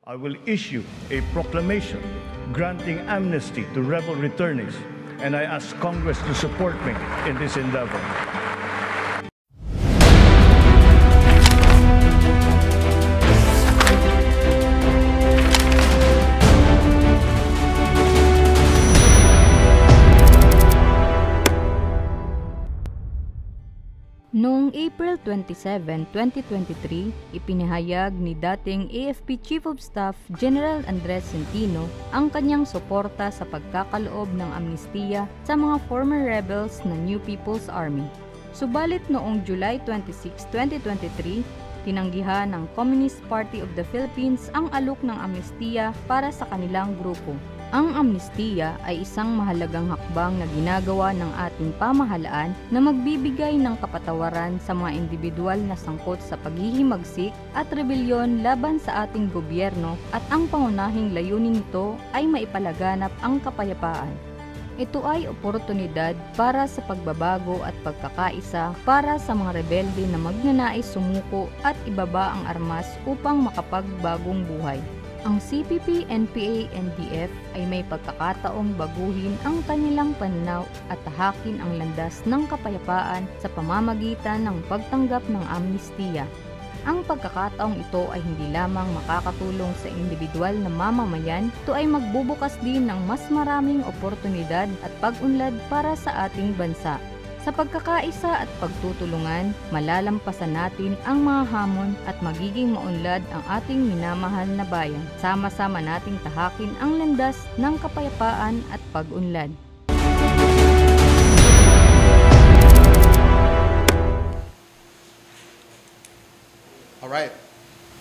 I will issue a proclamation granting amnesty to rebel returnees, and I ask Congress to support me in this endeavor. Noong April 27, 2023, ipinahayag ni dating AFP Chief of Staff General Andres Centino ang kanyang suporta sa pagkakaloob ng amnestiya sa mga former rebels ng New People's Army. Subalit noong July 26, 2023, tinanggihan ng Communist Party of the Philippines ang alok ng amnestiya para sa kanilang grupo. Ang amnestiya ay isang mahalagang hakbang na ginagawa ng ating pamahalaan na magbibigay ng kapatawaran sa mga individual na sangkot sa paghihimagsik at rebelyon laban sa ating gobyerno, at ang pangunahing layunin nito ay maipalaganap ang kapayapaan. Ito ay oportunidad para sa pagbabago at pagkakaisa para sa mga rebelde na magnanais sumuko at ibaba ang armas upang makapagbagong buhay. Ang CPP, NPA, NDF ay may pagkakataong baguhin ang kanilang pananaw at tahakin ang landas ng kapayapaan sa pamamagitan ng pagtanggap ng amnestiya. Ang pagkakataong ito ay hindi lamang makakatulong sa individual na mamamayan, ito ay magbubukas din ng mas maraming oportunidad at pag-unlad para sa ating bansa. Sa pagkakaisa at pagtutulungan, malalampasan natin ang mga hamon at magiging maunlad ang ating minamahal na bayan. Sama-sama nating tahakin ang landas ng kapayapaan at pag-unlad. Alright.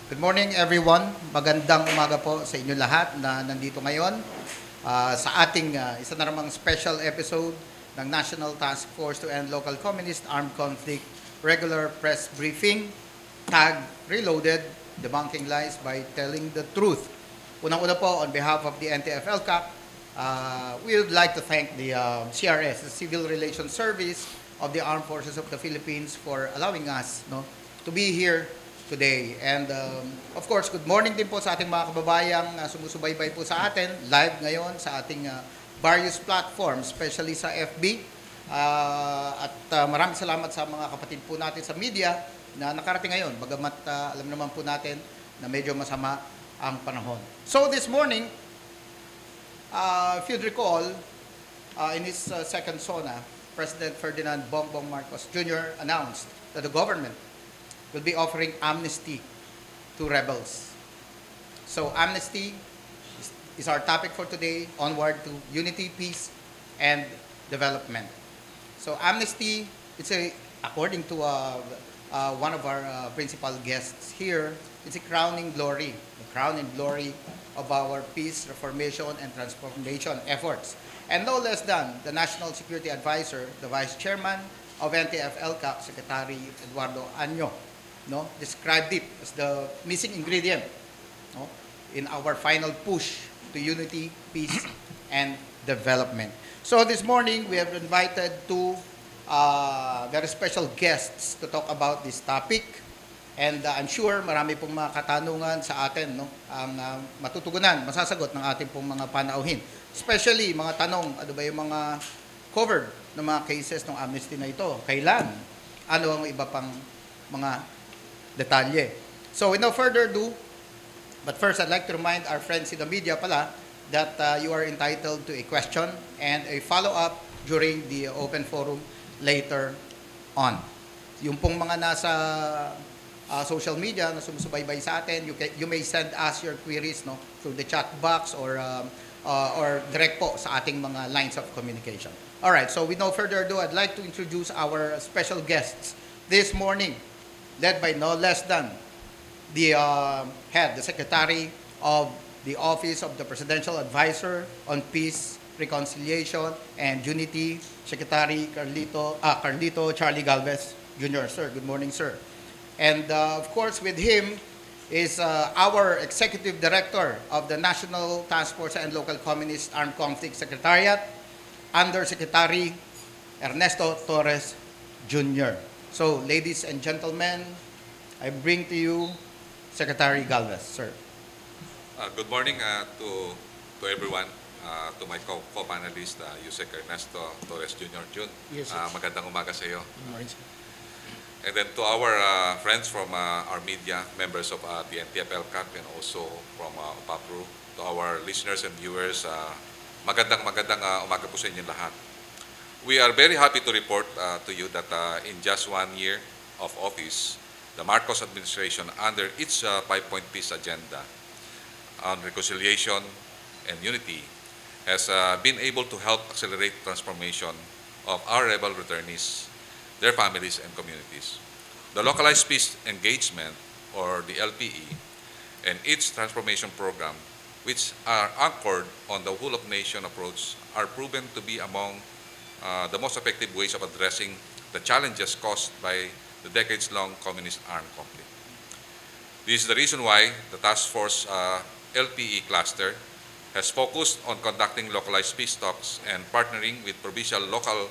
Good morning everyone. Magandang umaga po sa inyo lahat na nandito ngayon sa ating isa na namang special episode ng National Task Force to End Local Communist Armed Conflict Regular Press Briefing, tag Reloaded, Debunking Lies by Telling the Truth. Unang-una po, on behalf of the NTF-ELCAC, we would like to thank the CRS, the Civil Relations Service of the Armed Forces of the Philippines, for allowing us to be here today. And of course, good morning din po sa ating mga kababayang sumusubaybay po sa atin, live ngayon sa ating various platforms, especially sa FB. At maraming salamat sa mga kapatid po natin sa media na nakarating ngayon, bagamat alam naman po natin na medyo masama ang panahon. So this morning, if you'd recall, in his second SONA, President Ferdinand Bongbong Marcos Jr. announced that the government will be offering amnesty to rebels. So amnesty is our topic for today, onward to unity, peace, and development. So amnesty, according to one of our principal guests here, it's a crowning glory, the crowning glory of our peace, reformation, and transformation efforts. And no less than the National Security Advisor, the Vice Chairman of NTF-ELCAC, Secretary Eduardo Año, described it as the missing ingredient in our final push to unity, peace, and development. So this morning, we have invited two very special guests to talk about this topic. And I'm sure marami pong mga katanungan sa atin ang matutugunan, masasagot ng ating pong mga panauhin. Especially mga tanong, ano ba yung mga covered ng mga cases ng amnesty na ito? Kailan? Ano ang iba pang mga detalye? So with no further ado, but first, I'd like to remind our friends in the media that you are entitled to a question and a follow-up during the open forum later on. Yung pong mga nasa social media na sumusubaybay sa atin, you may send us your queries through the chat box or direct po sa ating mga lines of communication. Alright, so with no further ado, I'd like to introduce our special guests this morning, led by no less than the Secretary of the Office of the Presidential Advisor on Peace, Reconciliation, and Unity, Secretary Carlito Charlie Galvez Jr. Sir, good morning, sir. And of course, with him is our Executive Director of the National Task Force and Local Communist Armed Conflict Secretariat, Undersecretary Ernesto Torres Jr. So, ladies and gentlemen, I bring to you Secretary Galvez, sir. Good morning to everyone, to my co-panelist, Yusek Ernesto Torres Jr. Jun. Yes, Magandang umaga sa iyo. Good morning, sir. And then to our friends from our media, members of the NTF-ELCAC, and also from UPAPRU, to our listeners and viewers, magandang umaga po sa inyo lahat. We are very happy to report to you that in just 1 year of office, the Marcos administration, under its 5-point peace agenda on reconciliation and unity, has been able to help accelerate transformation of our rebel returnees, their families and communities. The Localized Peace Engagement, or the LPE, and its transformation program, which are anchored on the whole-of-nation approach, are proven to be among the most effective ways of addressing the challenges caused by the decades-long communist armed conflict. This is the reason why the Task Force LPE cluster has focused on conducting localized peace talks and partnering with provincial local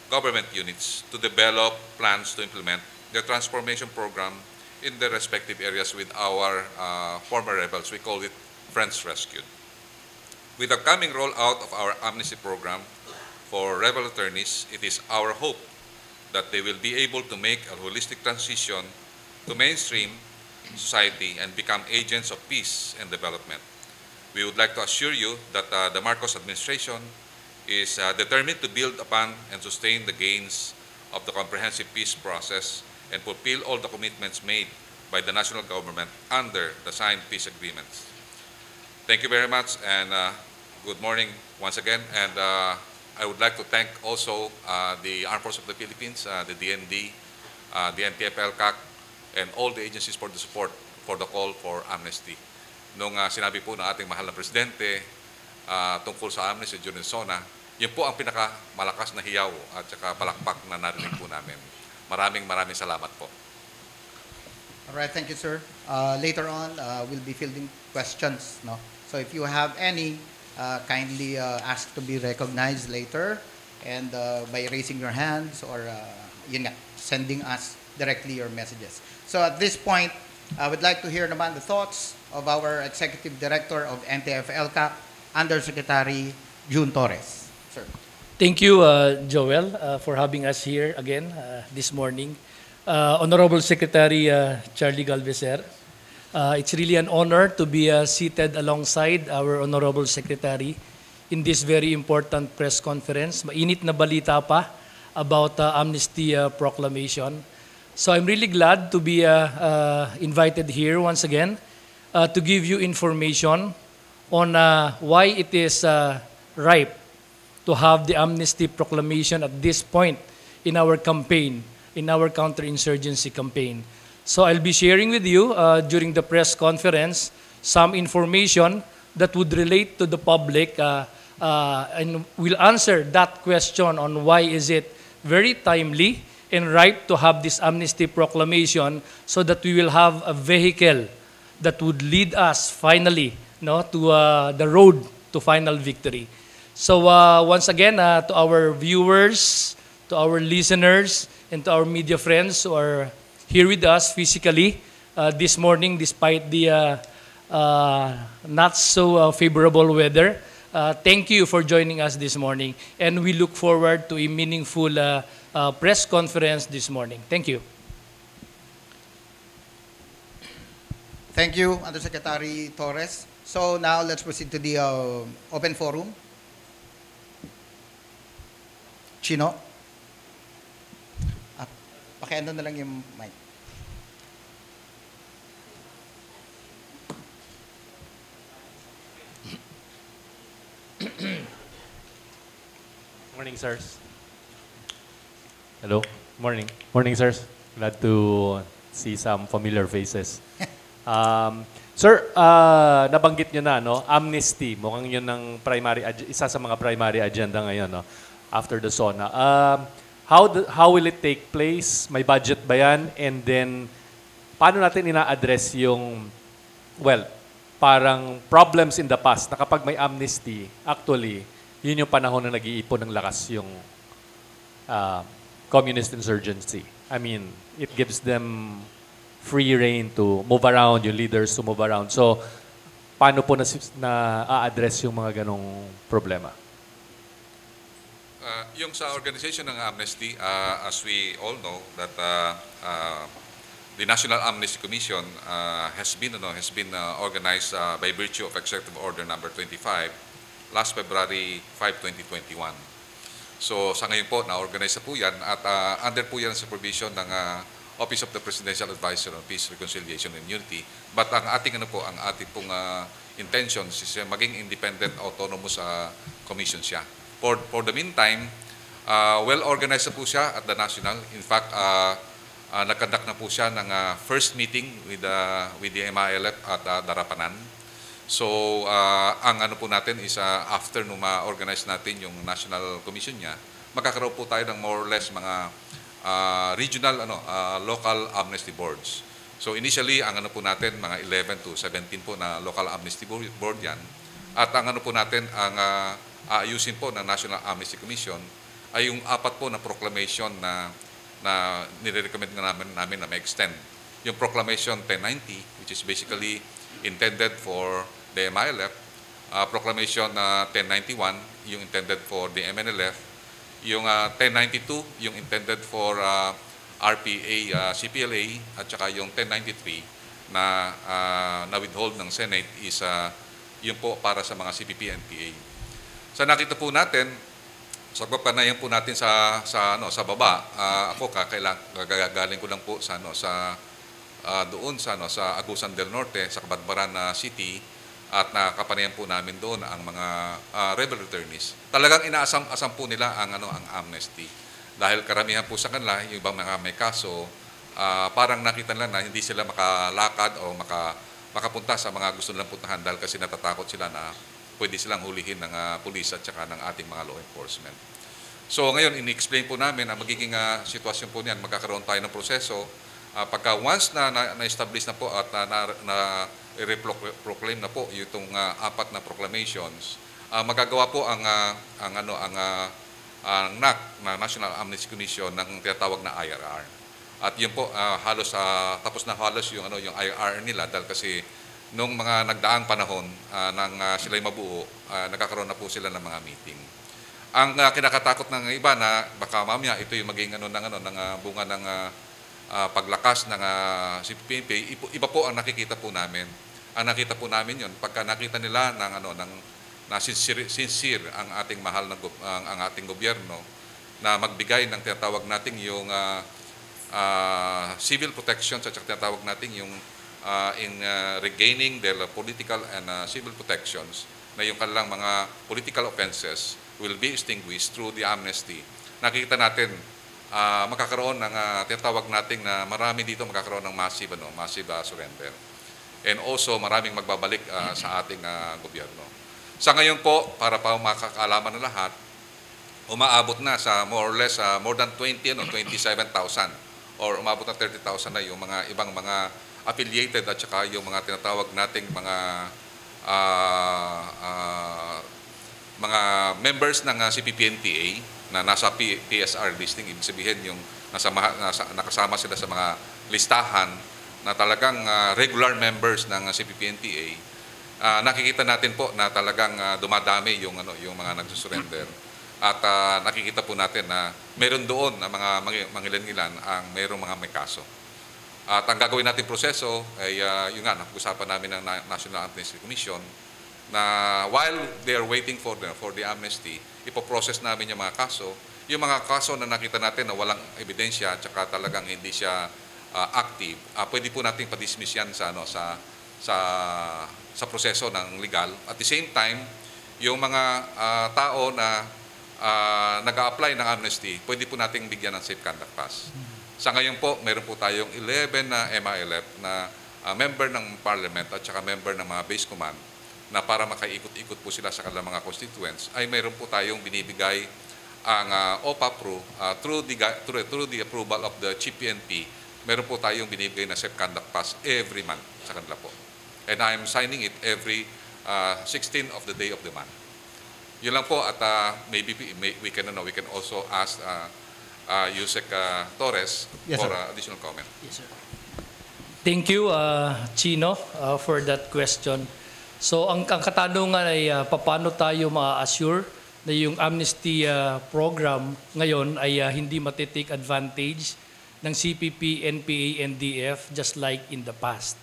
government units to develop plans to implement their transformation program in their respective areas with our former rebels. We call it Friends Rescued. With the coming rollout of our amnesty program for rebel attorneys, it is our hope that they will be able to make a holistic transition to mainstream society and become agents of peace and development. We would like to assure you that the Marcos administration is determined to build upon and sustain the gains of the comprehensive peace process and fulfill all the commitments made by the national government under the signed peace agreements. Thank you very much, and good morning once again. And I would like to thank also the Armed Forces of the Philippines, the DND, the NTF-ELCAC, and all the agencies for the support for the call for amnesty. Nung sinabi po ng ating mahal na presidente tungkol sa amnesty during SONA, yun po ang pinakamalakas na hiyaw at saka palakpak na narinig po namin. Maraming salamat po. All right, thank you, sir. Later on, we'll be fielding questions. No? So if you have any, kindly ask to be recognized later, and by raising your hands or yun nga, sending us directly your messages. So at this point, I would like to hear naman the thoughts of our Executive Director of NTF-ELCAC, Undersecretary Jun Torres. Sir. Thank you, Joel, for having us here again this morning. Honorable Secretary Charlie Galveser, it's really an honor to be seated alongside our Honorable Secretary in this very important press conference. Mainit na balita pa about amnesty proclamation. So I'm really glad to be invited here once again to give you information on why it is ripe to have the amnesty proclamation at this point in our campaign, in our counterinsurgency campaign. So I'll be sharing with you during the press conference some information that would relate to the public and will answer that question on why is it very timely and ripe to have this amnesty proclamation, so that we will have a vehicle that would lead us finally to the road to final victory. So once again, to our viewers, to our listeners, and to our media friends who are here with us physically this morning despite the not so favorable weather, thank you for joining us this morning, and we look forward to a meaningful press conference this morning. Thank you. Thank you, Undersecretary Torres. So now let's proceed to the open forum. Chino? Pakiano na lang yung mic. Morning, sirs. Hello. Morning. Morning, sirs. Glad to see some familiar faces. Sir, nabanggit nyo na, no? Amnesty. Mukhang yun ang isa sa mga primary agenda ngayon, no? After the SONA. How will it take place? May budget ba yan? And then, paano natin ina-address yung, parang problems in the past na kapag may amnesty, actually, yun yung panahon na nag-iipon ng lakas yung communist insurgency. I mean, it gives them free reign to move around, yung leaders to move around. So, paano po na-address yung mga ganong problema? Yung sa organization ng Amnesty, as we all know, that the National Amnesty Commission has been organized by virtue of Executive Order Number 25 last February 5, 2021. So sa ngayon po, na-organize na po yan at under po yan sa supervision ng Office of the Presidential Advisor on Peace, Reconciliation and Unity. But ang ating pong intention is maging independent, autonomous commission siya. For the meantime, well-organized na po siya at the national. In fact, nagkandak na po siya ng first meeting with the MILF at Darapanan. So, ang po natin is after ma-organize natin yung national commission niya, magkakaroon po tayo ng more or less mga regional, local amnesty boards. So, initially, ang po natin, mga 11 to 17 po na local amnesty board yan. At ang po natin, ang aayusin po ng National Amnesty Commission ay yung 4 po na proclamation na nire-recommend namin na ma-extend. Yung Proclamation 1090, which is basically intended for the MILF, Proclamation 1091, yung intended for the MNLF, yung 1092, yung intended for RPA, CPLA, at saka yung 1093 na withhold ng Senate is yun po para sa mga CPP and PA. Sa nakita po natin, sa pagpanayan po natin sa baba, ako galing ko lang po doon sa Agusan del Norte, sa Cabadbaran City, at nakapanayan po namin doon ang mga rebel returnees. Talagang inaasam po nila ang amnesty. Dahil karamihan po sa kanila, yung ibang mga may kaso, parang nakita nila na hindi sila makalakad o makapunta sa mga gusto nilang puntahan dahil kasi natatakot sila na pwede silang hulihin ng pulis at saka ng ating mga law enforcement. So ngayon, in-explain po namin ang magiging sitwasyon po niyan. Magkakaroon tayo ng proseso. Pagka once na-establish na po at na-proclaim na po itong 4 na proclamations, magagawa po ang NAC, na National Amnesty Commission, ng tinatawag na IRR. At yun po, halos tapos na halos yung IRR nila dahil kasi nung mga nagdaang panahon nang sila'y mabuo, nagkakaroon na po sila ng mga meeting. Ang kinakatakot ng iba na baka mamaya ito yung maging ng bunga ng paglakas ng CPP, iba po ang nakikita po namin. Ang nakita po namin yun, pagka nakita nila na sincere ang ating mahal ang ating gobyerno na magbigay ng tinatawag nating yung civil protection at tinatawag nating yung in regaining their political and civil protections, na yung kanilang mga political offenses will be extinguished through the amnesty. Nakikita natin, makakaroon ng tinatawag nating na marami dito magkakaroon ng massive surrender. And also, maraming magbabalik sa ating gobyerno. Sa ngayon po, para pa makakaalaman ng lahat, umaabot na sa more or less more than 27,000 or umabot na 30,000 na yung mga ibang mga affiliated at saka yung mga tinatawag nating mga members ng CPP-NPA na nasa PSR listing. Ibig sabihin yung nakasama sila sa mga listahan na talagang regular members ng CPP-NPA. Nakikita natin po na talagang dumadami yung mga nagsusurrender. At nakikita po natin na meron doon na mga mangilan-ngilan ang mayroong mga may kaso. At ang gagawin natin proseso ay yung napag-usapan namin ng National Amnesty Commission na while they are waiting for the amnesty, ipoprocess namin yung mga kaso. Yung mga kaso na nakita natin na walang ebidensya at saka talagang hindi siya active, pwede po natin pa-dismiss yan sa proseso ng legal. At the same time, yung mga tao na nag-a-apply ng amnesty, pwede po nating bigyan ng safe conduct pass. Sa ngayon po, meron po tayong 11 na MILF na member ng parliament at saka member ng mga base command na para makaikot-ikot po sila sa kanilang mga constituents, ay meron po tayong binibigay ang OPAPRO through the approval of the Chief PNP. Meron po tayong binibigay na safe conduct pass every month sa kanila po. And I'm signing it every 16th of the day of the month. Yun lang po at maybe we can also ask Yusek Torres for additional comment. Yes, sir. Thank you, Chino, for that question. So ang katanungan ay paano tayo ma-assure na yung amnesty program ngayon ay hindi matitake advantage ng CPP, NPA, NDF just like in the past.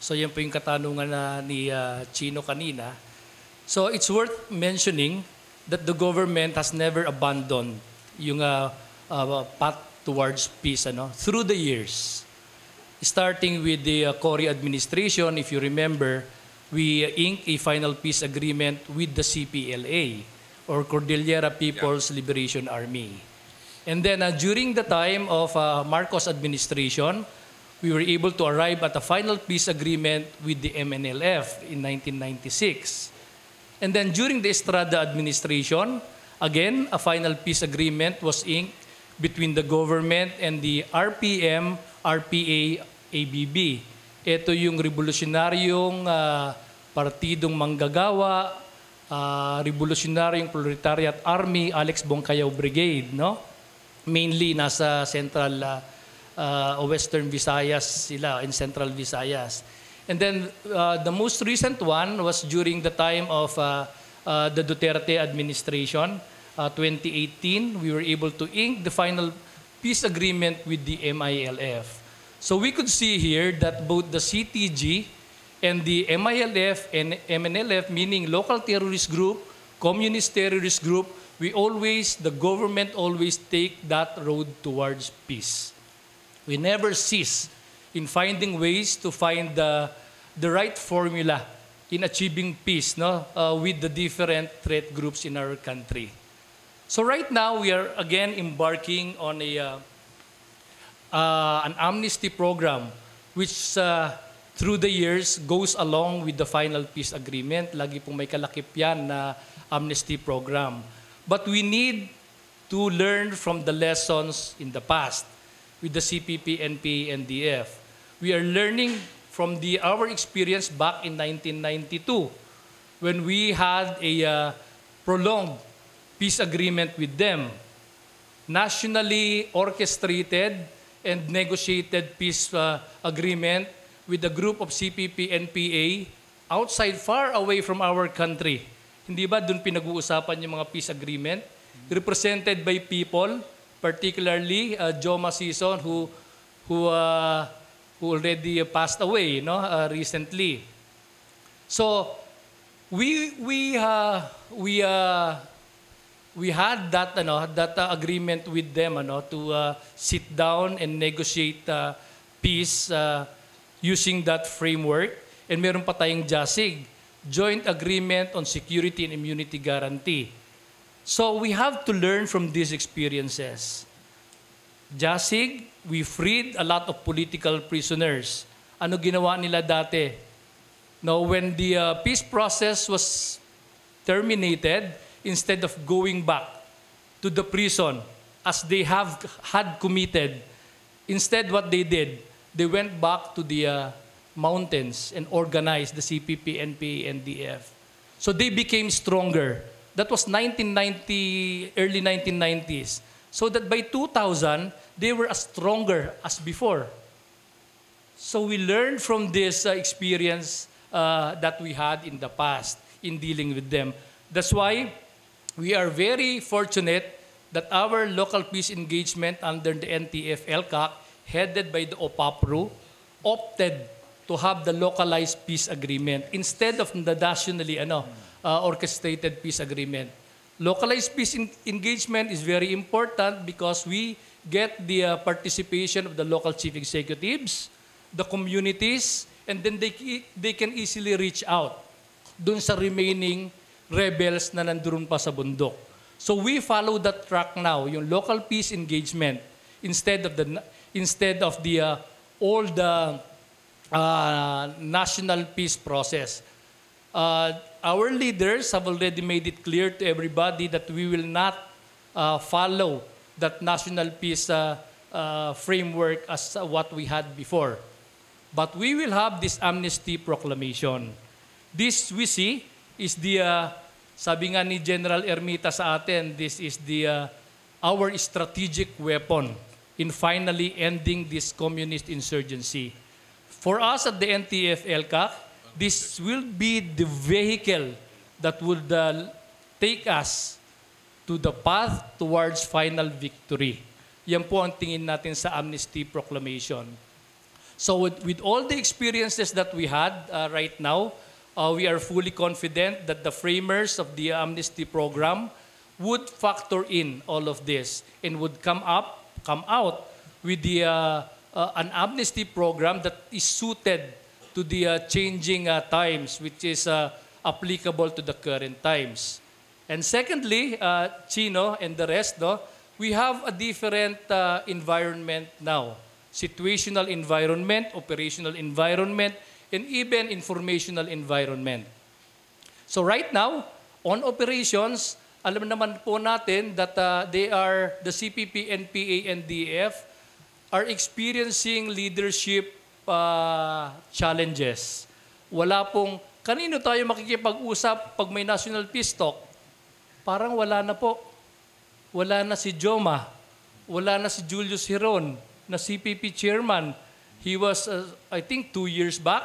So yan po yung katanungan ni Chino kanina. So it's worth mentioning that the government has never abandoned yung path towards peace through the years. Starting with the Cory administration, if you remember, we inked a final peace agreement with the CPLA, or Cordillera People's Liberation Army. And then during the time of Marcos administration, we were able to arrive at a final peace agreement with the MNLF in 1996. And then during the Estrada administration, again, a final peace agreement was inked between the government and the RPM, RPA, ABB. Ito yung revolusyonaryong partidong manggagawa, revolusyonaryong proletariat army, Alex Bongcayaw Brigade, no? Mainly nasa Central Western Visayas sila, in Central Visayas. And then the most recent one was during the time of the Duterte administration, 2018. We were able to ink the final peace agreement with the MILF. So we could see here that both the CTG and the MILF and MNLF, meaning local terrorist group, communist terrorist group, the government always take that road towards peace. We never cease in finding ways to find the right formula in achieving peace with the different threat groups in our country. So right now, we are again embarking on an amnesty program which through the years goes along with the final peace agreement. Lagi pong may kalakip yan na amnesty program. But we need to learn from the lessons in the past with the CPP, NPA, NDF. We are learning from our experience back in 1992 when we had a prolonged peace agreement with them. Nationally orchestrated and negotiated peace agreement with a group of CPP, NPA outside, far away from our country. Hindi ba doon pinag-uusapan yung mga peace agreement? Represented by people, particularly Joma Sison, who already passed away recently. So we had that agreement with them to sit down and negotiate peace using that framework. And meron pa tayong JASIG, Joint Agreement on Security and Immunity Guarantee. So we have to learn from these experiences. JASIG, we freed a lot of political prisoners. Ano ginawa nila dati? Now, when the peace process was terminated, instead of going back to the prison as they had committed, instead what they did, they went back to the mountains and organized the CPP, NPA, NDF. So they became stronger. That was early 1990s. So that by 2000, they were as stronger as before. So we learned from this experience that we had in the past in dealing with them. That's why we are very fortunate that our local peace engagement under the NTF-ELCAC, headed by the OPAPRO, opted to have the localized peace agreement instead of the nationally orchestrated peace agreement. Localized peace engagement is very important because we get the participation of the local chief executives, the communities, and then they can easily reach out dun sa remaining rebels na nandun pa sa bundok. So we follow that track now, yung local peace engagement instead of the old national peace process. Our leaders have already made it clear to everybody that we will not follow that national peace framework as what we had before. But we will have this amnesty proclamation. This we see is sabi nga ni General Ermita sa atin, this is our strategic weapon in finally ending this communist insurgency. For us at the NTF-ELCAC, this will be the vehicle that would take us to the path towards final victory. Yan po ang tingin natin sa Amnesty Proclamation. So with all the experiences that we had right now, we are fully confident that the framers of the Amnesty Program would factor in all of this and would come out with an amnesty program that is suited to the changing times, which is applicable to the current times. And secondly, Chino and the rest, we have a different environment now. Situational environment, operational environment, and even informational environment. So right now, on operations, alam naman po natin that the CPP, NPA, and DF are experiencing leadership challenges. Wala pong, kanino tayo makikipag-usap pag may national peace talk? Parang wala na po. Wala na si Joma. Wala na si Julius Hiron, na CPP chairman. He was, I think 2 years back,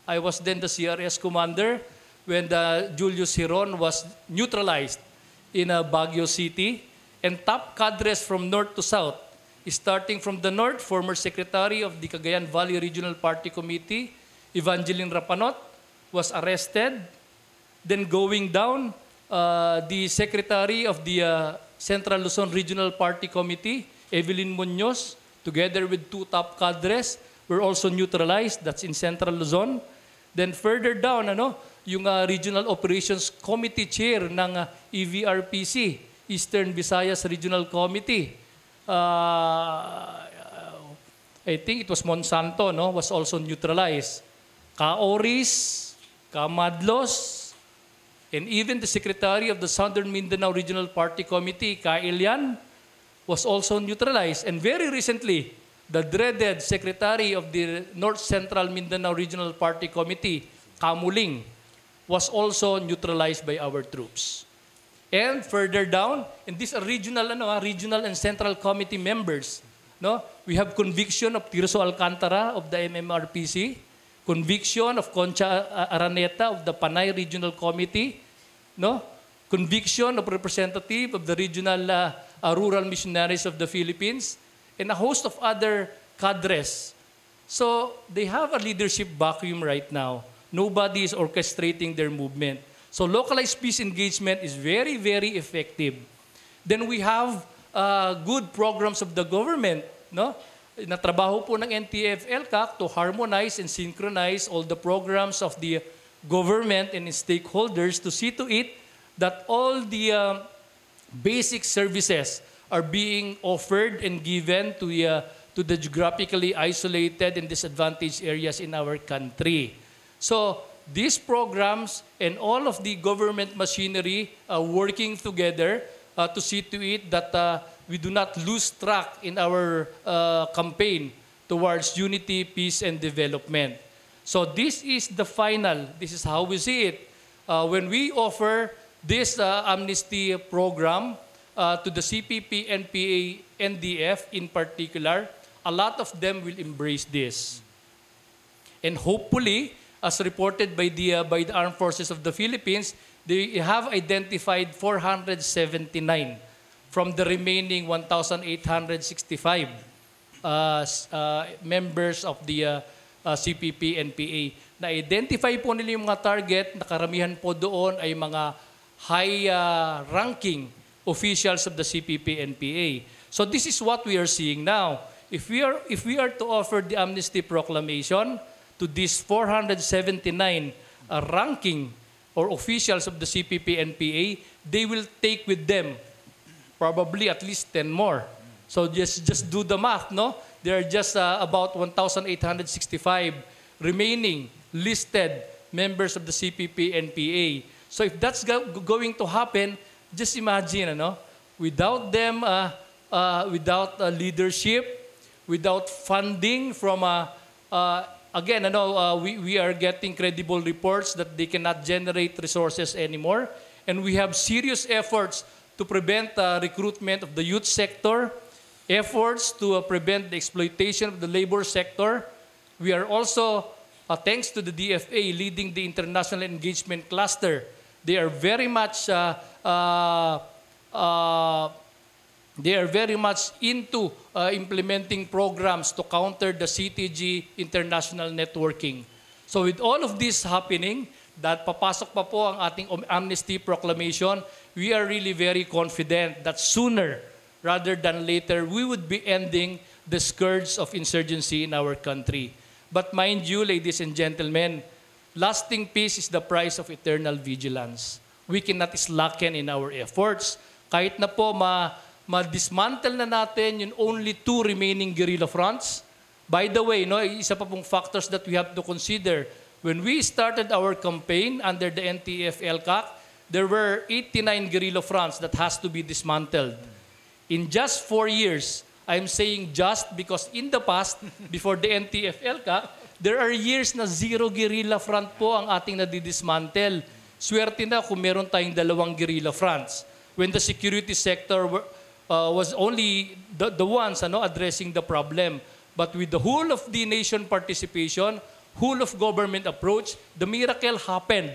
I was then the CRS commander when Julius Hiron was neutralized in Baguio City. And top cadres from north to south, starting from the north, former secretary of the Cagayan Valley Regional Party Committee, Evangeline Rapanot, was arrested. Then going down, the secretary of the Central Luzon Regional Party Committee, Evelyn Munoz, together with 2 top cadres, were also neutralized. That's in Central Luzon. Then further down, yung Regional Operations Committee Chair ng EVRPC, Eastern Visayas Regional Committee, I think it was Monsanto, was also neutralized. Ka-Oris, Ka-Madlos, and even the Secretary of the Southern Mindanao Regional Party Committee, Ka-Ilian, was also neutralized. And very recently, the dreaded Secretary of the North Central Mindanao Regional Party Committee, Kamuling, was also neutralized by our troops. And further down, and these are regional and central committee members. We have conviction of Tirso Alcantara of the MMRPC, conviction of Concha Araneta of the Panay Regional Committee, conviction of representative of the regional rural missionaries of the Philippines, and a host of other cadres. So they have a leadership vacuum right now. Nobody is orchestrating their movement. So localized peace engagement is very, very effective. Then we have good programs of the government, na trabaho po ng NTF-ELCAC to harmonize and synchronize all the programs of the government and its stakeholders to see to it that all the basic services are being offered and given to the geographically isolated and disadvantaged areas in our country. So these programs and all of the government machinery are working together to see to it that we do not lose track in our campaign towards unity, peace, and development. So this is the final, this is how we see it. When we offer this amnesty program to the CPP, NPA, NDF in particular, a lot of them will embrace this. And hopefully, as reported by the Armed Forces of the Philippines, they have identified 479 from the remaining 1,865 members of the CPP, NPA. Na-identify po nila yung mga target, na karamihan po doon ay mga high-ranking officials of the CPP, NPA. So this is what we are seeing now. If we are to offer the amnesty proclamation to these 479 ranking or officials of the CPP, NPA, they will take with them probably at least 10 more. So just do the math, There are just about 1,865 remaining listed members of the CPP, NPA. So if that's going to happen, just imagine, without them, without leadership, without funding from again, we are getting credible reports that they cannot generate resources anymore. And we have serious efforts to prevent recruitment of the youth sector, efforts to prevent the exploitation of the labor sector. We are also thanks to the DFA leading the international engagement cluster, they are very much into implementing programs to counter the CTG international networking. So with all of this happening, that papasok pa po ang ating amnesty proclamation, we are really very confident that sooner rather than later, we would be ending the scourge of insurgency in our country. But mind you, ladies and gentlemen, lasting peace is the price of eternal vigilance. We cannot slacken in our efforts. Kahit na po ma-dismantle na natin yung only 2 remaining guerrilla fronts. By the way, isa pa pong factors that we have to consider. When we started our campaign under the NTF-ELCAC, there were 89 guerrilla fronts that has to be dismantled. In just 4 years, I'm saying just because in the past, before the NTF-ELCAC, there are years na 0 guerrilla front po ang ating nadidismantle. Swerte na kung meron tayong 2 guerrilla fronts. When the security sector was only the ones addressing the problem. But with the whole of the nation participation, whole of government approach, the miracle happened.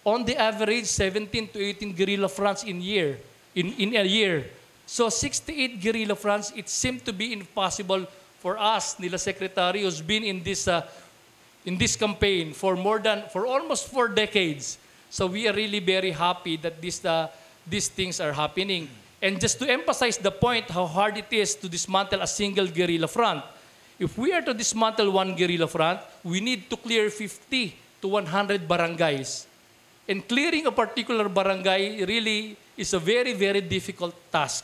On the average, 17 to 18 guerrilla fronts in a year. So 68 guerrilla fronts, it seemed to be impossible for us, nila Secretary, who's been in this campaign for almost 4 decades. So we are really very happy that these things are happening. And just to emphasize the point how hard it is to dismantle a single guerrilla front, if we are to dismantle 1 guerrilla front, we need to clear 50 to 100 barangays. And clearing a particular barangay really is a very, very difficult task.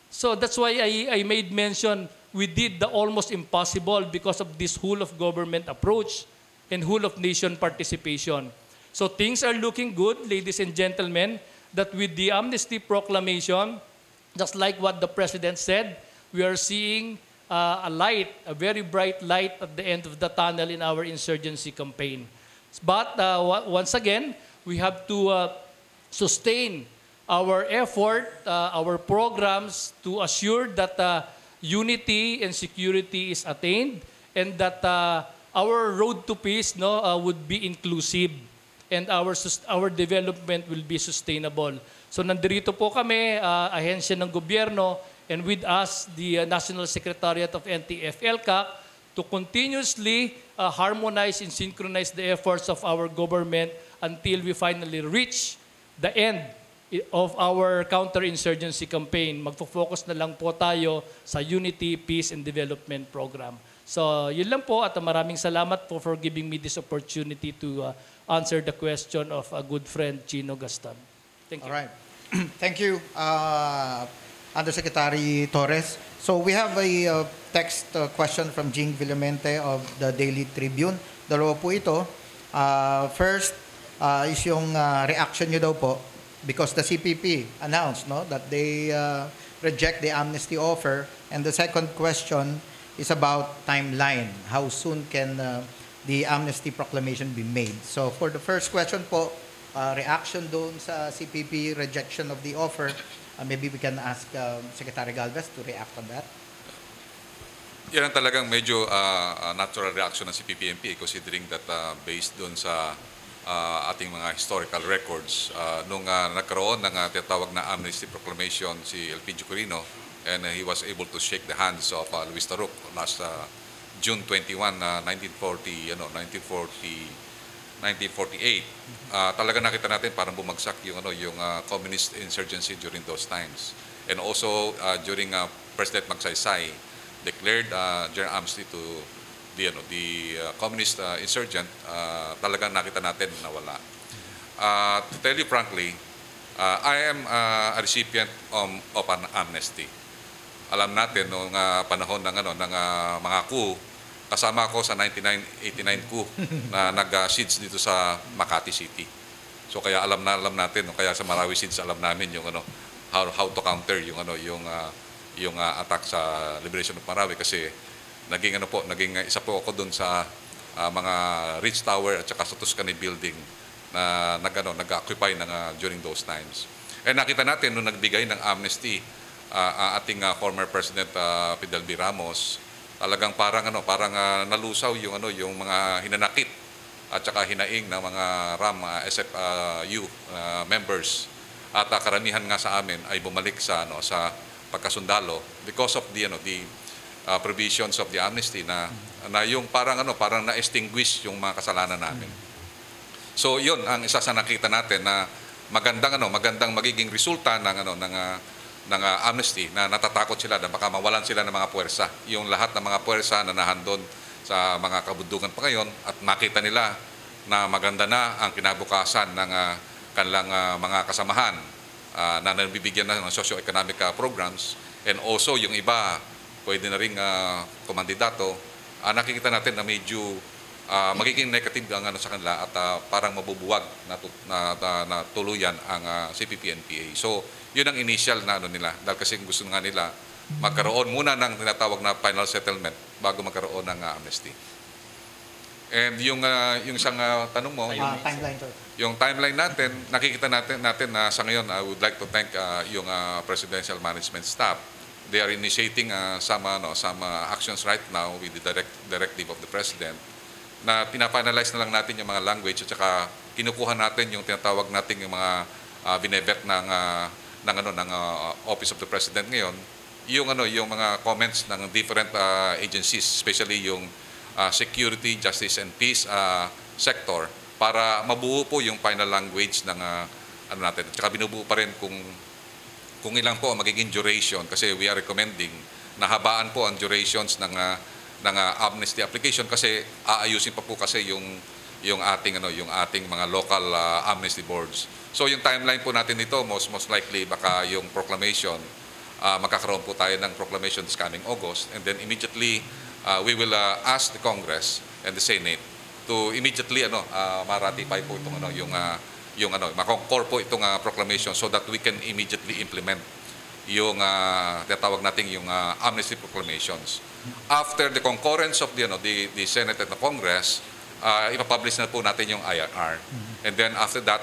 So that's why I made mention we did the almost impossible because of this whole of government approach and whole of nation participation. So things are looking good, ladies and gentlemen, that with the amnesty proclamation, just like what the President said, we are seeing a light, a very bright light at the end of the tunnel in our insurgency campaign. But once again, we have to sustain our effort, our programs to assure that unity and security is attained and that our road to peace would be inclusive and our development will be sustainable. So nandito po kami, ahensya ng gobyerno, and with us, the National Secretariat of NTF-ELCAC, to continuously harmonize and synchronize the efforts of our government until we finally reach the end of our counterinsurgency campaign. Magfo-focus na lang po tayo sa Unity, Peace, and Development Program. So yun lang po at maraming salamat po for giving me this opportunity to answer the question of a good friend, Chino Gaston. Thank you. All right. Thank you, Undersecretary Torres. So we have a text question from Jing Villamente of the Daily Tribune. Dalawa po ito. First is yung reaction nyo daw po because the CPP announced that they reject the amnesty offer. And the second question is about timeline. How soon can the amnesty proclamation be made? So for the first question po, reaction doon sa CPP rejection of the offer, maybe we can ask Secretary Galvez to react on that. Yan ang talagang medyo natural reaction ng CPP-MP considering that based doon sa ating mga historical records nung nagkaroon ng tinatawag na amnesty proclamation si Elpidio Quirino and he was able to shake the hands of Luis Taruc last June 21, 1948. Talaga nakita natin parang bumagsak yung communist insurgency during those times. And also during President Magsaysay declared general amnesty to the communist insurgent, talagang nakita natin na wala. To tell you frankly, I am a recipient of an amnesty. Alam natin nung panahon ng mga coup, kasama ako sa 1989 coup na nag-siege dito sa Makati City. So kaya alam natin, kaya sa Marawi Siege alam namin yung how to counter yung attack sa Liberation of Marawi kasi naging isa po ako doon sa mga Ridge Tower at saka sa Tuscany building na nag-occupy during those times. And nakita natin nung nagbigay ng amnesty ating former President Fidel B. Ramos, talagang parang nalusaw yung mga hinanakit at saka hinaing ng mga RAM SFU members at karamihan nga sa amin ay bumalik sa sa pagkasundalo because of the provisions of the amnesty na yung parang na-extinguish yung mga kasalanan namin. So yun ang isa sa nakita natin na magandang magiging resulta ng amnesty na natatakot sila na baka mawalan sila ng mga puwersa. Yung lahat ng mga puwersa na nahandon sa mga kabundukan pa ngayon at makita nila na maganda na ang kinabukasan ng kanilang mga kasamahan na nabibigyan na ng socio-economic programs, and also yung iba pwede na rin kumandidato, nakikita natin na medyo magiging negative ang sa kanila at parang mabubuwag na tuluyan ang CPP-NPA. So yun ang initial na nila dahil kasi gusto nga nila magkaroon muna ng tinatawag na final settlement bago magkaroon ng amnesty. And yung isang tanong mo, timeline, sir. Yung timeline natin, nakikita natin na sa ngayon, I would like to thank yung presidential management staff. They are initiating some actions right now with the directive of the president na pinafinalize na lang natin yung mga language at saka kinukuha natin yung tinatawag natin yung mga binebet ng Office of the President ngayon, yung mga comments ng different agencies, especially yung security, justice and peace sector para mabuo po yung final language ng natin. At saka binubuo pa rin kung ilang po ang magiging duration kasi we are recommending na habaan po ang durations ng amnesty application kasi aayusin pa po kasi yung ating mga local amnesty boards. So yung timeline po natin dito most likely baka yung proclamation magkakaroon po tayo ng proclamation this coming August, and then immediately we will ask the Congress and the Senate to immediately ma-ratify po itong ma-concord po itong proclamation so that we can immediately implement yung tinatawag natin yung amnesty proclamations. After the concurrence of the Senate and the Congress, ipapublish na po natin yung IRR. And then after that,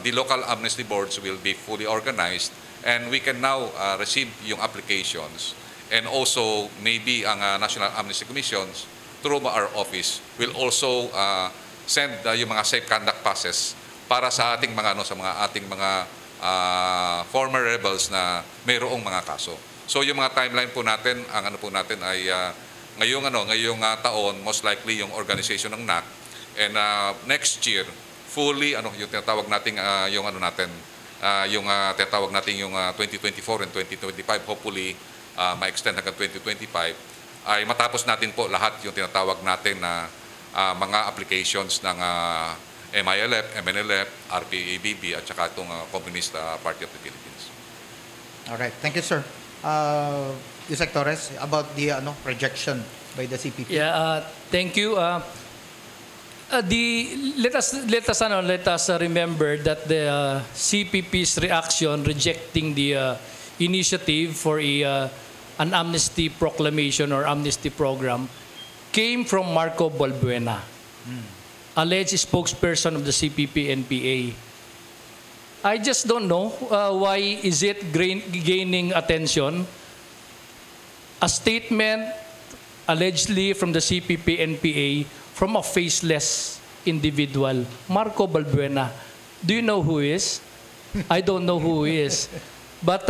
the local amnesty boards will be fully organized and we can now receive yung applications. And also, maybe ang National Amnesty Commissions through our office will also send yung mga safe conduct passes para sa ating mga ating mga former rebels na mayroong mga kaso. So yung mga timeline po natin, ang po natin ay ngayong taon most likely yung organization ng NAC, and next year fully yung tinatawag nating yung tinatawag nating yung 2024 and 2025 hopefully ma-extend hanggang 2025 ay matapos natin po lahat yung tinatawag natin na mga applications ng MILF, MNLF, RPABB at saka itong Communist Party of the Philippines. All right, thank you, sir. Yusek Torres, about the projection by the CPP. Yeah, thank you. Let us remember that the CPP's reaction rejecting the initiative for an amnesty proclamation or amnesty program came from Marco Balbuena, alleged spokesperson of the CPP-NPA. I just don't know why is it gaining attention. A statement allegedly from the CPP-NPA from a faceless individual, Marco Balbuena. Do you know who he is? I don't know who he is. But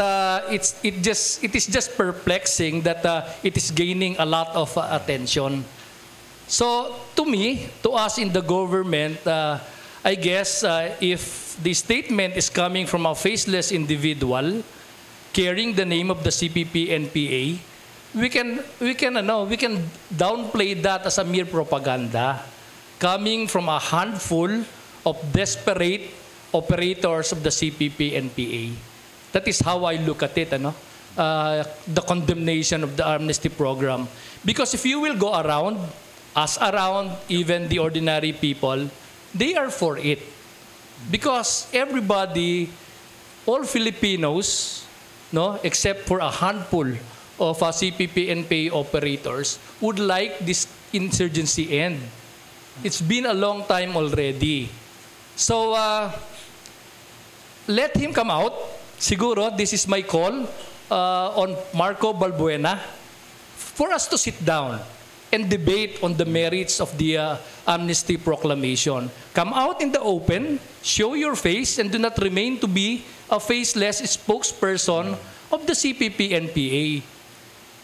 it is just perplexing that it is gaining a lot of attention. So to me, to us in the government, I guess if the statement is coming from a faceless individual carrying the name of the CPP-NPA, we can downplay that as a mere propaganda coming from a handful of desperate operators of the CPP-NPA. That is how I look at it, the condemnation of the amnesty program. Because if you will go around, even the ordinary people, they are for it. Because everybody, all Filipinos, except for a handful of CPP-NPA operators, would like this insurgency end. It's been a long time already. So, let him come out. Siguro, this is my call on Marco Balbuena for us to sit down and debate on the merits of the amnesty proclamation. Come out in the open, show your face, and do not remain to be a faceless spokesperson of the CPP-NPA.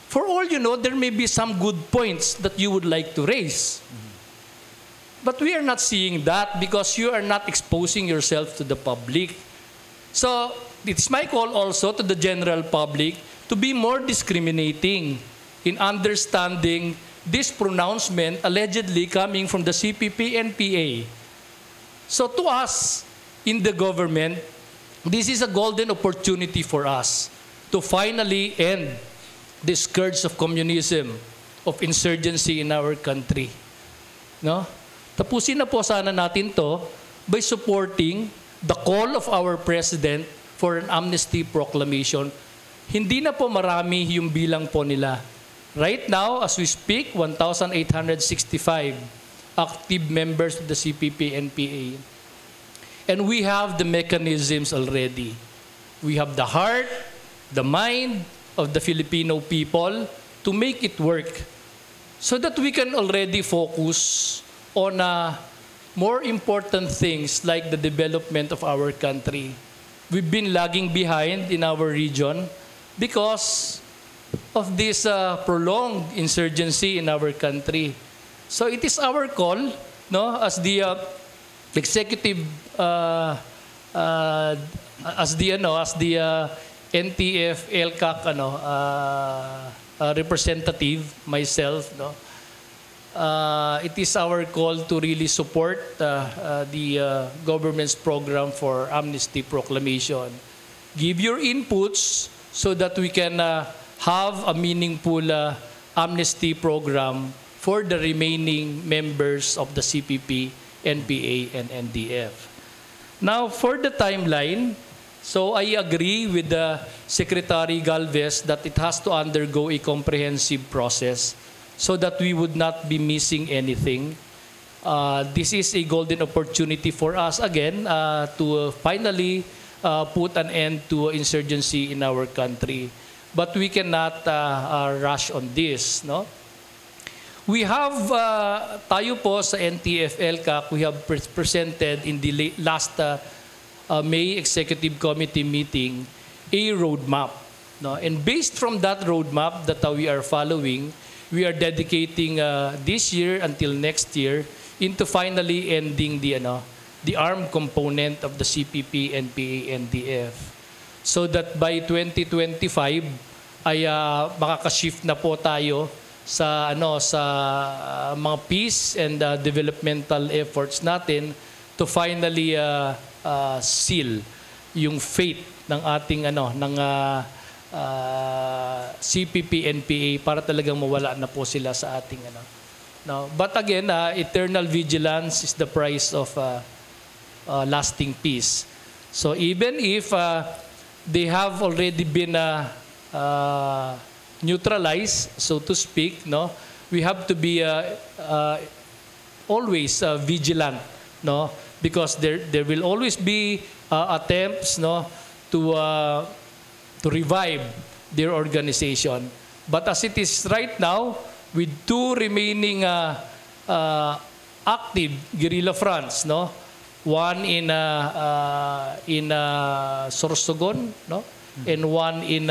For all you know, there may be some good points that you would like to raise. But we are not seeing that because you are not exposing yourself to the public. So it's my call also to the general public to be more discriminating in understanding this pronouncement allegedly coming from the CPP-NPA. So to us in the government, this is a golden opportunity for us to finally end the scourge of communism, of insurgency in our country. No? Tapusin na po sana natin to by supporting the call of our President for an amnesty proclamation. Hindi na po marami yung bilang po nila. Right now, as we speak, 1,865 active members of the CPP-NPA. And we have the mechanisms already. We have the heart, the mind of the Filipino people to make it work so that we can already focus on more important things like the development of our country. We've been lagging behind in our region because of this prolonged insurgency in our country. So it is our call, no, as the executive, as the NTF LCAC representative, myself, no. It is our call to really support the government's program for amnesty proclamation. Give your inputs so that we can have a meaningful amnesty program for the remaining members of the CPP, NPA, and NDF. Now, for the timeline, so I agree with the Secretary Galvez that it has to undergo a comprehensive process so that we would not be missing anything. This is a golden opportunity for us, again, to finally put an end to insurgency in our country. But we cannot rush on this, no? We have, tayo po sa NTF LCAC, we have presented in the last May Executive Committee meeting a roadmap, no? And based from that roadmap that we are following, we are dedicating this year until next year into finally ending the armed component of the CPP, NPA, NDF. So that by 2025 ay makaka-shift na po tayo sa mga peace and developmental efforts natin to finally seal yung fate ng ating CPP, NPA para talagang mawala na po sila sa ating no. But again, eternal vigilance is the price of lasting peace. So even if they have already been neutralized, so to speak, no, we have to be always vigilant, no, because there will always be attempts, no, to revive their organization. But as it is right now, with two remaining active guerrilla fronts, no, one in Sorsogon, no, and one in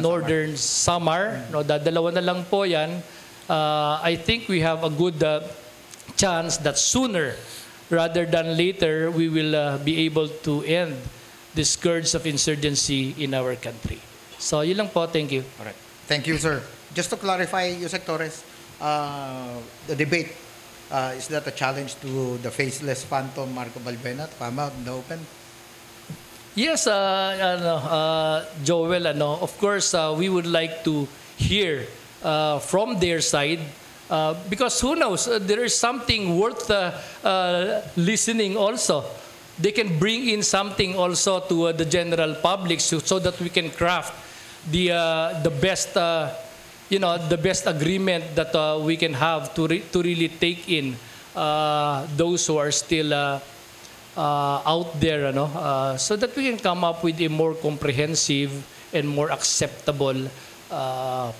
Northern Samar, no, dalawa na lang po yan. I think we have a good chance that sooner rather than later we will be able to end the scourge of insurgency in our country. So yun lang po. Thank you. All right. Thank you, sir. Just to clarify, Yusek Torres, the debate, is that a challenge to the faceless phantom Marco Balbena to come out in the open? Yes, Joel, of course, we would like to hear from their side because who knows, there is something worth listening also. They can bring in something also to the general public so that we can craft the best, the best agreement that we can have to really take in those who are still out there, so that we can come up with a more comprehensive and more acceptable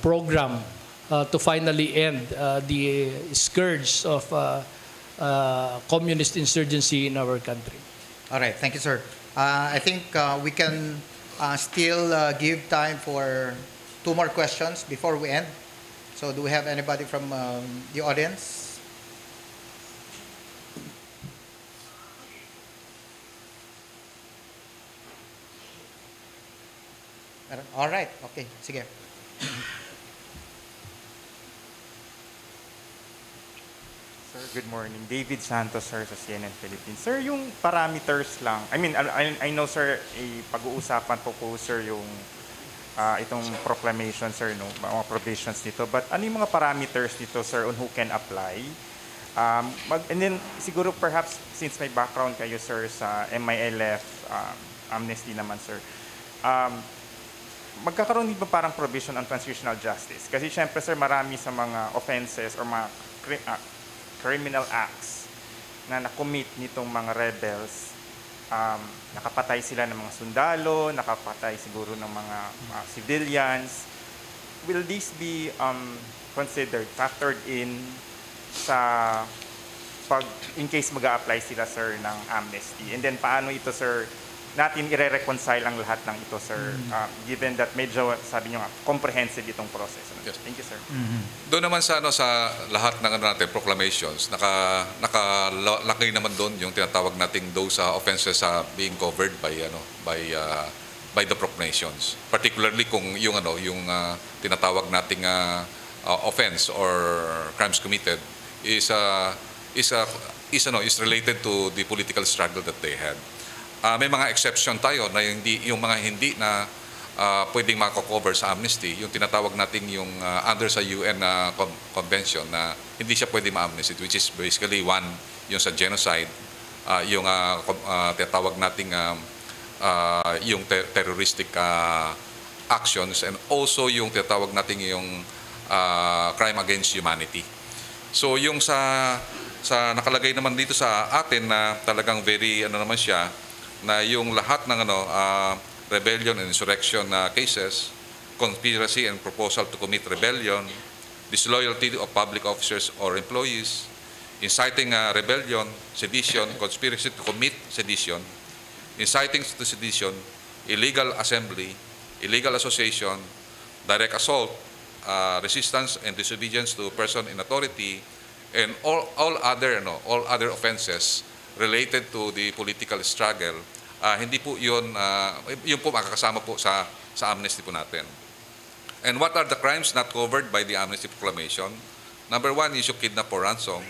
program to finally end the scourge of communist insurgency in our country. All right, thank you, sir. I think we can still give time for 2 more questions before we end. So do we have anybody from the audience? All right, okay, sige. Sir, good morning. David Santos, sir, sa CNN Philippines. Sir, yung parameters lang, I know, sir, pag-uusapan po, sir, yung itong proclamation, sir, no, mga provisions nito. But ano yung mga parameters dito, sir, on who can apply? And then, siguro perhaps, since may background kayo, sir, sa MILF, amnesty naman, sir, magkakaroon din ba parang provision on transitional justice? Kasi syempre, sir, marami sa mga offenses or mga criminal acts na nakomit nitong mga rebels, nakapatay sila ng mga sundalo, nakapatay siguro ng mga civilians. Will these be considered, factored in sa in case mag-a-apply sila, sir, ng amnesty? And then paano ito, sir, natin i-reconcile ang lahat ng ito, sir, given that medyo, sabi nyo nga, comprehensive itong process. Yes. Thank you, sir. Doon naman sa lahat ng proclamations, nakalaki naman doon yung tinatawag nating those offenses being covered by the proclamations. Particularly kung yung tinatawag nating offense or crimes committed is related to the political struggle that they had. May mga exception tayo na yung mga hindi na pwedeng mako-cover sa amnesty, yung tinatawag nating yung under sa UN convention na hindi siya pwede ma-amnesty, which is basically yung sa genocide, yung tinatawag nating yung terroristic actions, and also yung tinatawag nating yung crime against humanity. So yung sa nakalagay naman dito sa atin na talagang very naman siya, na yung lahat ng rebellion and insurrection cases, conspiracy and proposal to commit rebellion, disloyalty of public officers or employees, inciting rebellion, sedition, conspiracy to commit sedition, inciting to sedition, illegal assembly, illegal association, direct assault, resistance and disobedience to person in authority, and all other offenses related to the political struggle, hindi po yun po makakasama po sa amnesty po natin. And what are the crimes not covered by the amnesty proclamation? Number 1 is yung kidnap or ransom,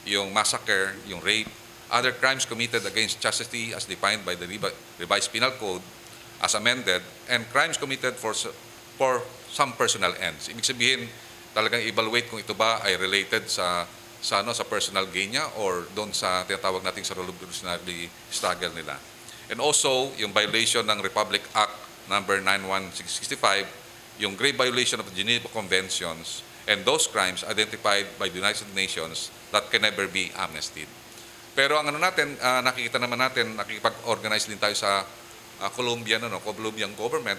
yung massacre, yung rape, other crimes committed against chastity as defined by the revised penal code as amended, and crimes committed for some personal ends. Ibig sabihin, talagang evaluate kung ito ba ay related sa personal gain niya or doon sa tinatawag nating sa revolutionary struggle nila. And also, yung violation ng Republic Act number 91665, yung grave violation of the Geneva Conventions, and those crimes identified by the United Nations that can never be amnestied. Pero ang nakikita naman natin, nakikipag-organize din tayo sa Colombian government.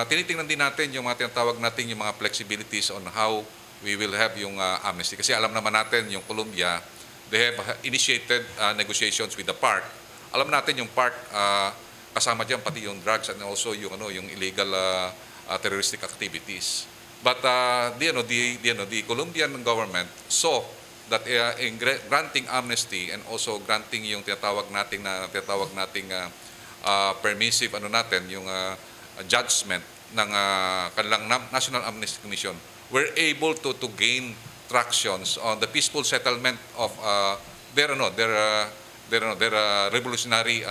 Tinitingnan din natin yung mga tinatawag natin yung mga flexibilities on how we will have yung amnesty. Kasi alam naman natin yung Colombia, they have initiated negotiations with the FARC. Alam natin yung FARC, kasama dyan pati yung drugs and also yung illegal terroristic activities. But the Colombian government saw that in granting amnesty and also granting yung tinatawag nating permissive yung judgment ng kanilang National Amnesty Commission, were able to gain tractions on the peaceful settlement of their revolutionary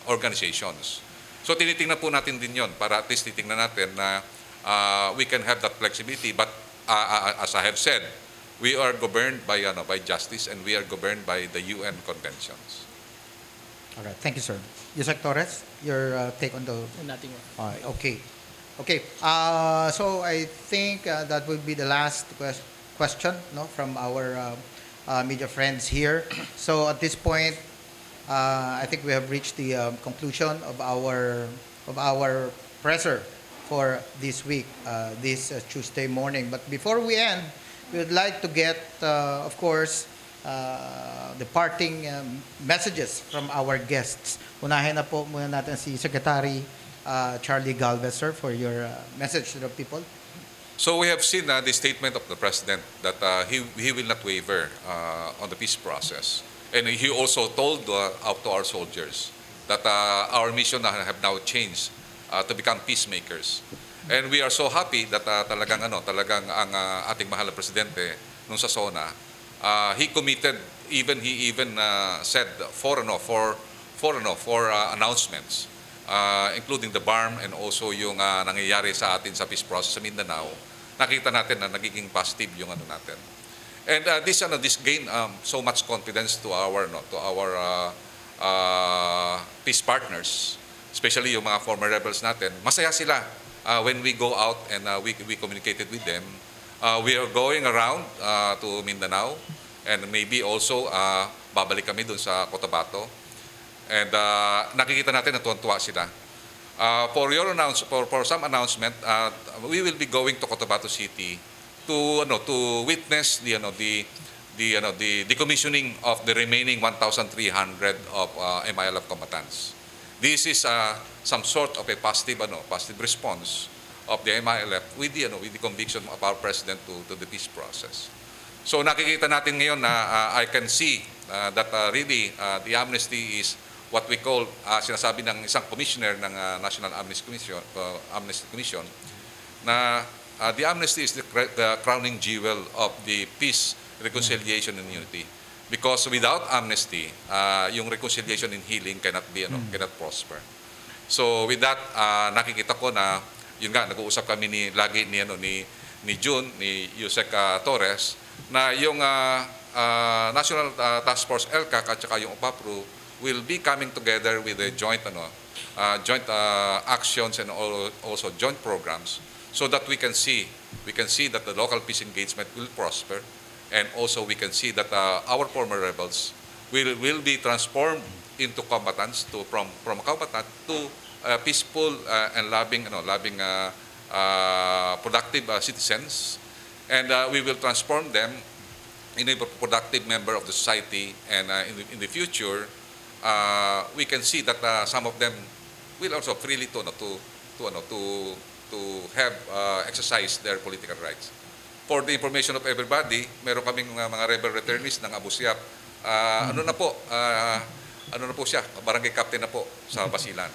organizations. So tinitingnan po natin din yon para at least titingnan natin na we can have that flexibility. But as I have said, we are governed by justice and we are governed by the UN conventions. All right, thank you, sir. Yusek Torres, your take on the... Nothing more. Okay. So I think that will be the last question from our media friends here. So at this point, I think we have reached the conclusion of our presser for this week, this Tuesday morning. But before we end, we would like to get, of course, the parting messages from our guests. Unahin na po muna natin si Secretary Charlie Galvez, sir, for your message to the people. So we have seen the statement of the President that he will not waver on the peace process. And he also told out to our soldiers that our mission have now changed to become peacemakers. And we are so happy that talagang ang ating mahal na presidente nung sa SONA, he committed, he even said for announcements, including the BARM and also yung nangyayari sa atin sa peace process sa Mindanao. Nakita natin na nagiging positive yung natin. And this gained so much confidence to our peace partners, especially yung mga former rebels natin. Masaya sila when we go out and we communicated with them. We are going around to Mindanao and maybe also babalik kami dun sa Cotabato. And nakikita natin na tuwan-tuwa sila. For some announcement, we will be going to Cotabato City to witness the decommissioning of the remaining 1,300 of MILF combatants. This is some sort of a positive response of the MILF with the conviction of our president to the peace process. So nakikita natin ngayon na I can see that really the amnesty is what we call, sinasabi ng isang commissioner ng National Amnesty Commission, na the amnesty is the crowning jewel of the peace, reconciliation, and unity. Because without amnesty, yung reconciliation and healing cannot cannot prosper. So with that, nakikita ko na yun nga, nag-uusap kami lagi ni June, ni Yusek Torres, na yung National Task Force ELCAC at saka yung OPAPRU will be coming together with a joint actions and also joint programs, so that we can see that the local peace engagement will prosper, and also we can see that our former rebels will be transformed into combatants, from combatant to peaceful and loving productive citizens, and we will transform them in a productive member of the society, and in the future we can see that some of them will also freely to have exercise their political rights. For the information of everybody, meron kaming mga rebel returnees ng Abu Siap. Ano na po siya, barangay captain na po sa Basilan.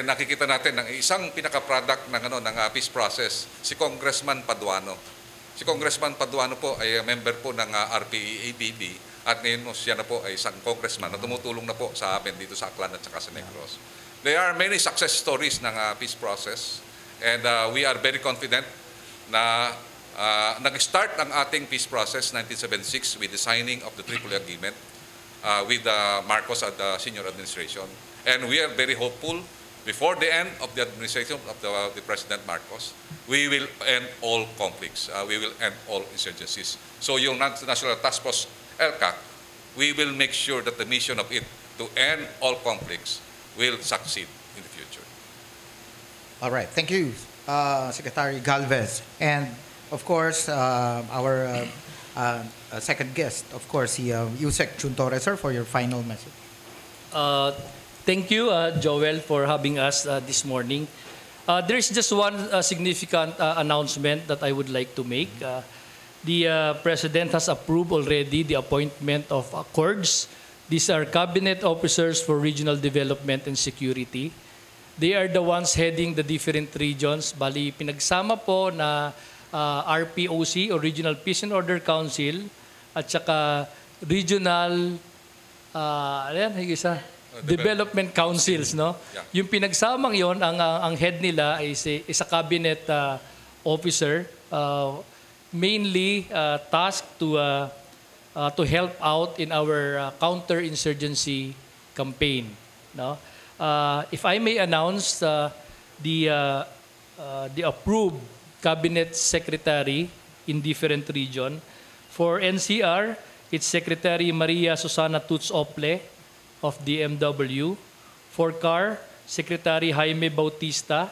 Nakikita natin ng isang pinaka-product ng peace process, si Congressman Paduano. Si Congressman Paduano po ay member po ng RPA-ABB, at ngayon siya na po ay isang congressman na tumutulong na po sa amin dito sa Aklan at saka sa Negros. There are many success stories ng peace process, and we are very confident na nag-start ang ating peace process 1976 with the signing of the Tripoli Agreement with Marcos at the senior administration. And we are very hopeful before the end of the administration of the President Marcos, we will end all conflicts. We will end all insurgencies. So yung National Task Force ELCAC, we will make sure that the mission of it to end all conflicts will succeed in the future. All right. Thank you, Secretary Galvez. And of course, our second guest, of course, Yusek Jun Torres, sir, for your final message. Thank you, Joel, for having us this morning. There is just one significant announcement that I would like to make. The President has approved already the appointment of accords. These are cabinet officers for regional development and security. They are the ones heading the different regions. Bali, pinagsama po na RPOC, or Regional Peace and Order Council, at saka regional development councils, no? Yeah. Yung pinagsamang yon, ang head nila is a cabinet officer, mainly tasked to help out in our counter-insurgency campaign. No? If I may announce the approved cabinet secretary in different region. For NCR, it's Secretary Maria Susana Tuts Ople of DMW. For CAR, Secretary Jaime Bautista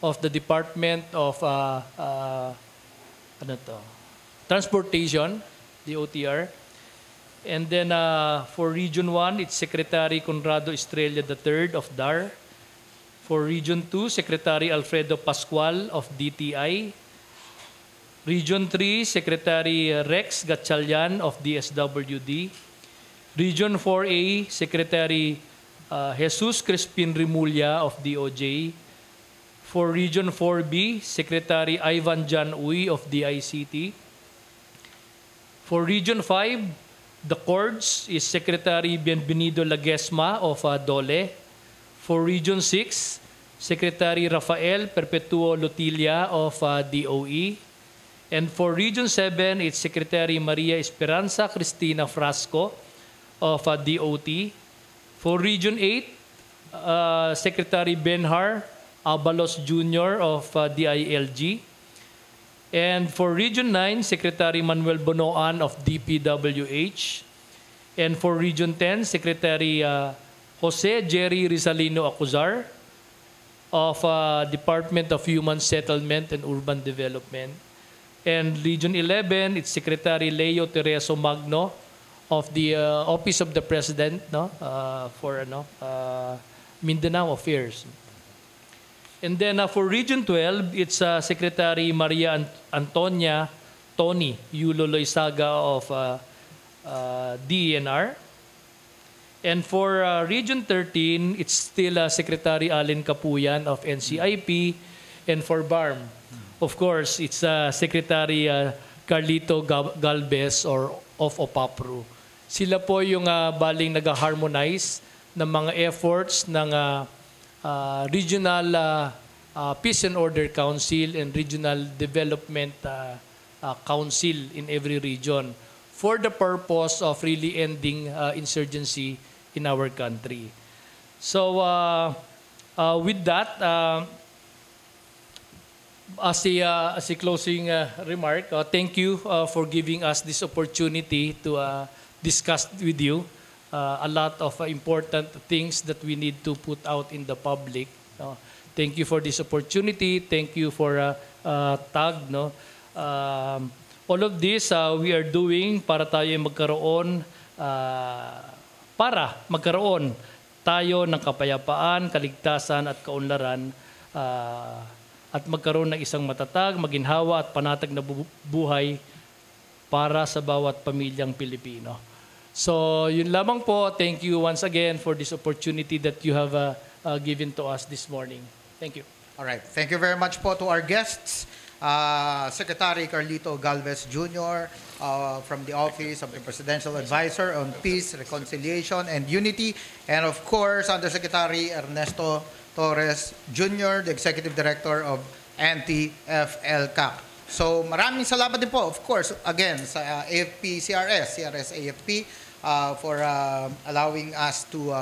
of the Department of Transportation, DOTR. And then for Region 1, it's Secretary Conrado Estrella III of DAR. For Region 2, Secretary Alfredo Pascual of DTI. Region 3, Secretary Rex Gatchalian of DSWD. Region 4A, Secretary Jesus Crispin Rimulya of DOJ. For Region 4B, Secretary Ivan Jan Uy of DICT. For Region 5, the Cords is Secretary Bienvenido Laguesma of DOLE. For Region 6, Secretary Rafael Perpetuo Lotilla of DOE. And for Region 7, it's Secretary Maria Esperanza Cristina Frasco of DOT. For Region 8, Secretary Benhar Abalos Jr. of DILG. And for Region 9, Secretary Manuel Bonoan of DPWH. And for Region 10, Secretary Jose Jerry Rizalino Acuzar of Department of Human Settlement and Urban Development. And Region 11, it's Secretary Leo Tereso Magno of the Office of the President for Mindanao Affairs. And then for Region 12, it's Secretary Maria Antonia Tony Yulo Loizaga of DENR. And for Region 13, it's still Secretary Allen Capuyan of NCIP. And for BARM, of course, it's Secretary Carlito Galvez of OPAPRO. Sila po yung baling nag-harmonize ng mga efforts ng Regional Peace and Order Council and Regional Development Council in every region for the purpose of really ending insurgency in our country. So with that, as a closing remark, thank you for giving us this opportunity to discuss with you a lot of important things that we need to put out in the public. Thank you for this opportunity. Thank you for TAG. All of this we are doing para tayo magkaroon tayo ng kapayapaan, kaligtasan at kaunlaran at magkaroon ng isang matatag, maginhawa at panatag na buhay para sa bawat pamilyang Pilipino. So, yun lamang po. Thank you once again for this opportunity that you have given to us this morning. Thank you. All right. Thank you very much po to our guests. Secretary Carlito Galvez Jr. From the Office of the Presidential Advisor on Peace, Reconciliation, and Unity. And of course, Undersecretary Ernesto Torres Jr., the Executive Director of Anti-FLCAC. So maraming salamat din po, of course, again, sa CRS-AFP for allowing us to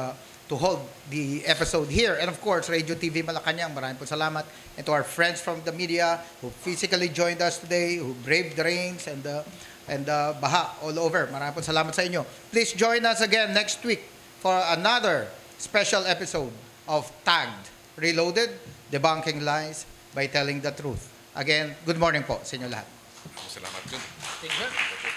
hold the episode here. And of course, Radio TV Malacanang, maraming po salamat. And to our friends from the media who physically joined us today, who braved the rains and baha all over. Maraming po salamat sa inyo. Please join us again next week for another special episode of Tagged, Reloaded, Debunking Lies by Telling the Truth. Again, good morning po sa inyo lahat. Salamat. Thank you.